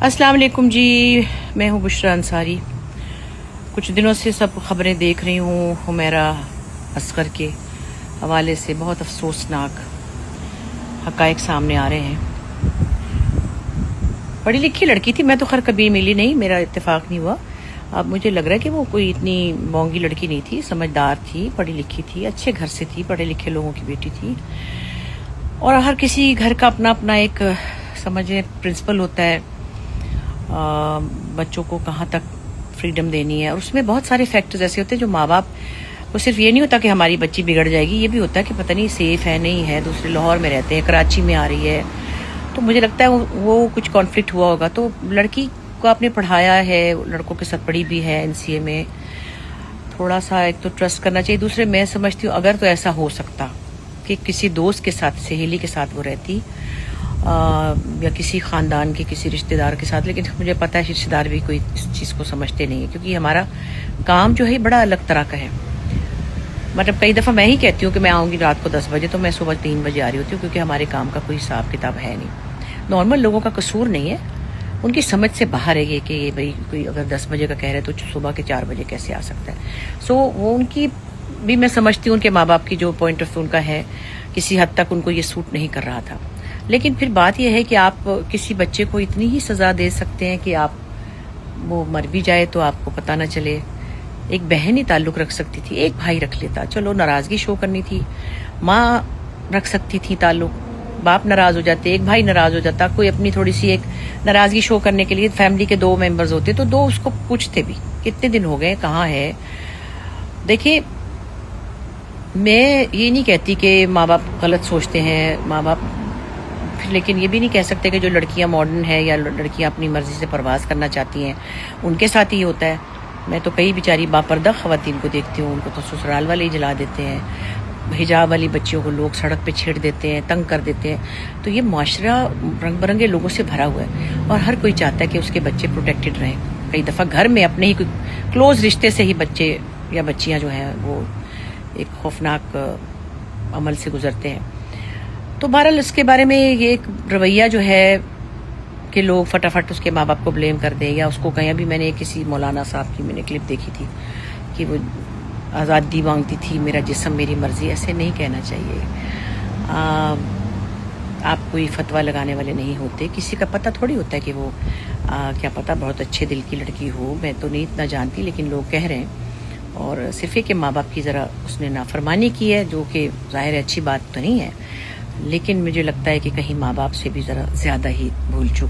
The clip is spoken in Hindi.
अस्सलाम वालेकुम जी, मैं हूँ बुशरा अंसारी। कुछ दिनों से सब खबरें देख रही हूँ हुमैरा असगर के हवाले से। बहुत अफसोसनाक हक़ाइक़ सामने आ रहे हैं। पढ़ी लिखी लड़की थी, मैं तो खैर कभी मिली नहीं, मेरा इत्तेफाक नहीं हुआ। अब मुझे लग रहा है कि वो कोई इतनी मोंगी लड़की नहीं थी, समझदार थी, पढ़ी लिखी थी, अच्छे घर से थी, पढ़े लिखे लोगों की बेटी थी। और हर किसी घर का अपना अपना एक समझे प्रिंसिपल होता है, बच्चों को कहाँ तक फ्रीडम देनी है। और उसमें बहुत सारे फैक्टर्स ऐसे होते हैं जो माँ बाप को, सिर्फ ये नहीं होता कि हमारी बच्ची बिगड़ जाएगी, ये भी होता है कि पता नहीं सेफ है नहीं है, दूसरे लाहौर में रहते हैं, कराची में आ रही है। तो मुझे लगता है वो कुछ कॉन्फ्लिक्ट हुआ होगा। तो लड़की को आपने पढ़ाया है, लड़कों के साथ पढ़ी भी है NCA में, थोड़ा सा एक तो ट्रस्ट करना चाहिए। दूसरे मैं समझती हूँ अगर तो ऐसा हो सकता कि किसी दोस्त के साथ, सहेली के साथ वो रहती, या किसी ख़ानदान के किसी रिश्तेदार के साथ। लेकिन मुझे पता है रिश्तेदार भी कोई इस चीज़ को समझते नहीं है, क्योंकि हमारा काम जो है बड़ा अलग तरह का है। मतलब कई दफ़ा मैं ही कहती हूँ कि मैं आऊँगी रात को 10 बजे, तो मैं सुबह 3 बजे आ रही होती हूँ, क्योंकि हमारे काम का कोई हिसाब किताब है नहीं। नॉर्मल लोगों का कसूर नहीं है, उनकी समझ से बाहर है ये कि भाई कोई अगर 10 बजे का कह रहे तो सुबह के 4 बजे कैसे आ सकता है। सो वो उनकी भी मैं समझती हूँ, उनके माँ बाप की जो पॉइंट ऑफ व्यू उनका है, किसी हद तक उनको ये सूट नहीं कर रहा था। लेकिन फिर बात यह है कि आप किसी बच्चे को इतनी ही सज़ा दे सकते हैं कि आप वो मर भी जाए तो आपको पता ना चले। एक बहन ही ताल्लुक़ रख सकती थी, एक भाई रख लेता, चलो नाराज़गी शो करनी थी, माँ रख सकती थी ताल्लुक़, बाप नाराज़ हो जाते, एक भाई नाराज़ हो जाता, कोई अपनी थोड़ी सी एक नाराज़गी शो करने के लिए फैमिली के 2 मेंबर्स होते तो 2 उसको पूछते भी कितने दिन हो गए, कहाँ है। देखिए, मैं ये नहीं कहती कि माँ बाप गलत सोचते हैं, माँ बाप, लेकिन ये भी नहीं कह सकते कि जो लड़कियां मॉडर्न है या लड़कियां अपनी मर्जी से परवाज़ करना चाहती हैं उनके साथ ही होता है। मैं तो कई बेचारी बापर्दा ख़वातीन को देखती हूँ, उनको तो ससुराल वाले ही जला देते हैं, हिजाब वाली बच्चियों को लोग सड़क पे छेड़ देते हैं, तंग कर देते हैं। तो ये माशरा रंग बिरंगे लोगों से भरा हुआ है और हर कोई चाहता है कि उसके बच्चे प्रोटेक्टेड रहें। कई दफ़ा घर में अपने ही क्लोज रिश्ते से ही बच्चे या बच्चियाँ जो हैं वो एक खौफनाक अमल से गुजरते हैं। तो बहरहाल इसके बारे में ये एक रवैया जो है कि लोग फटाफट उसके माँ बाप को ब्लेम कर दें या उसको कहीं। अभी मैंने किसी मौलाना साहब की मैंने क्लिप देखी थी कि वो आज़ादी मांगती थी, मेरा जिस्म मेरी मर्जी। ऐसे नहीं कहना चाहिए। आप कोई फतवा लगाने वाले नहीं होते, किसी का पता थोड़ी होता है कि वो क्या पता बहुत अच्छे दिल की लड़की हो, मैं तो नहीं इतना जानती, लेकिन लोग कह रहे हैं। और सिर्फ एक माँ बाप की ज़रा उसने नाफरमानी की है, जो कि ज़ाहिर है अच्छी बात तो नहीं है, लेकिन मुझे लगता है कि कहीं माँ बाप से भी ज़रा ज़्यादा ही भूल चूक